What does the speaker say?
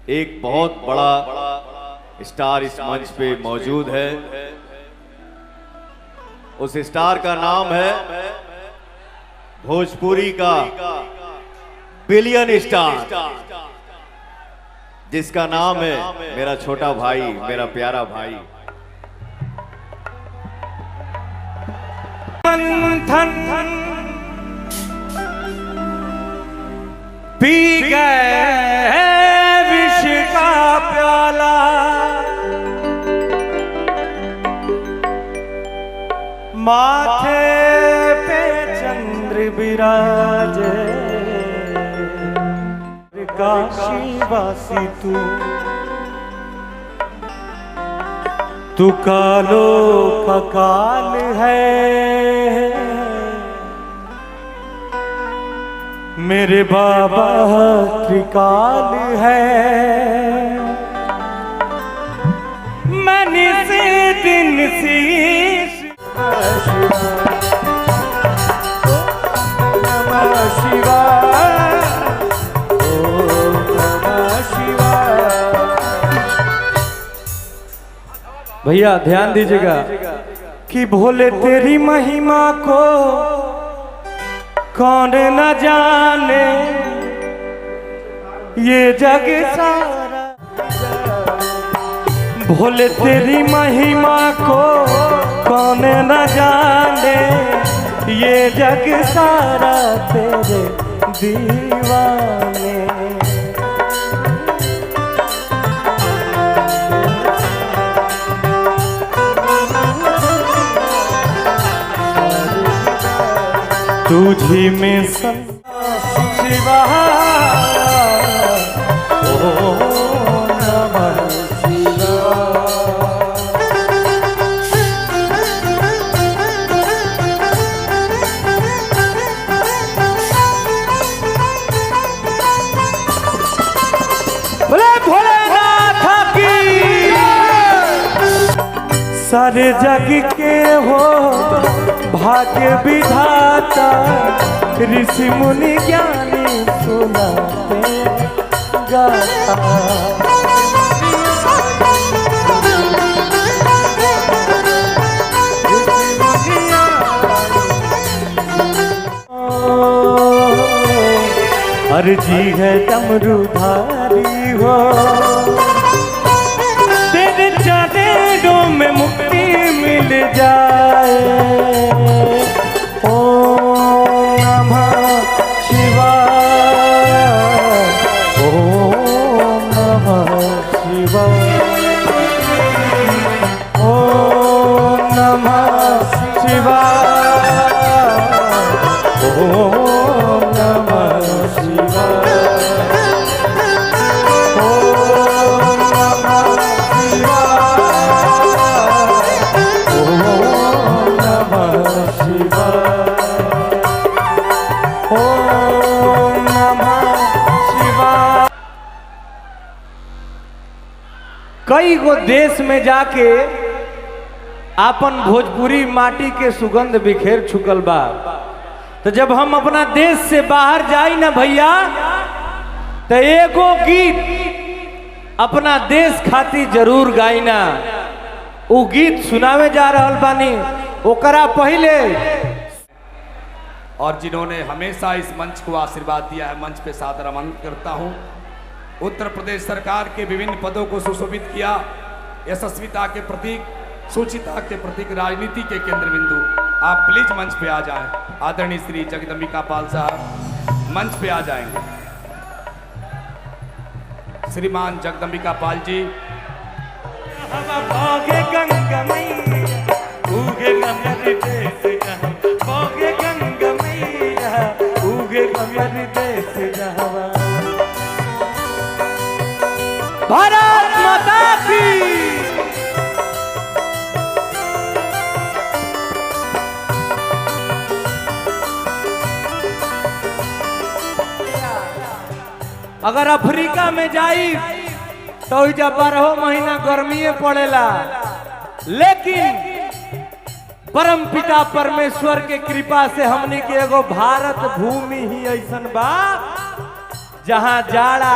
एक बहुत बड़ा स्टार इस मंच पे मौजूद है। उस स्टार का नाम है भोजपुरी का बिलियन स्टार, जिसका नाम है मेरा छोटा भाई, मेरा प्यारा भाई। मंथन पी गए विष का प्याला, माथे पे चंद्र विराजे, काशी वासी तू कालो का काल है, मेरे बाबा त्रिकाल है। मैंने से दिन शीश नमः शिवाय, ओम नमः शिवाय। भैया ध्यान दीजिएगा कि भोले तेरी महिमा को कौन न जाने, ये जग सारा। भोले तेरी महिमा को कौन न जाने, ये जग सारा तेरे दीवाने। तुझी में शिवाय, ओम नमः शिवाय। बोले भोलेनाथ की, सारे जग के हो भाग्य विधाता, ऋषि मुनि ज्ञानी सुनाते गाता। अर्जी है डमरूधारी हो, तेरे चरणों में मुक्ति मिल जाए। ओम नमः शिवाय, ओम नमः शिवाय, ओम नमः शिवाय, ओम नमः शिवाय, ओम नमः शिवाय, ओम नमः शिवाय, ओम नमः शिवाय। कई गो देश में जाके आपन भोजपुरी माटी के सुगंध बिखेर चुकल बा, तो जब हम अपना देश से बाहर जाई ना भैया, तो एगो गीत अपना देश खातिर जरूर गाइना। वो गीत सुनावे जा रहल बानी, ओकरा पहले और जिन्होंने हमेशा इस मंच को आशीर्वाद दिया है, मंच पे सादर आमंत्रित करता हूं। उत्तर प्रदेश सरकार के विभिन्न पदों को सुशोभित किया, यशस्विता के प्रतीक, सुचिता के प्रतीक, राजनीति के केंद्र बिंदु। आप प्लीज मंच पे आ जाएं। आदरणीय श्री जगदम्बिका पाल साहब मंच पे आ जाएंगे। श्रीमान जगदम्बिका पाल जी। भागे गंगा मैया, उगे कमर देश जहां, भागे गंगा मैया, उगे कमर देश जहां। भारत माता की। अगर अफ्रीका में जाई तो जब 12 महीना गर्मी पड़ेला, लेकिन परम पिता परमेश्वर के कृपा से हमनी के एगो भारत भूमि ही ऐसन बा जहां जाड़ा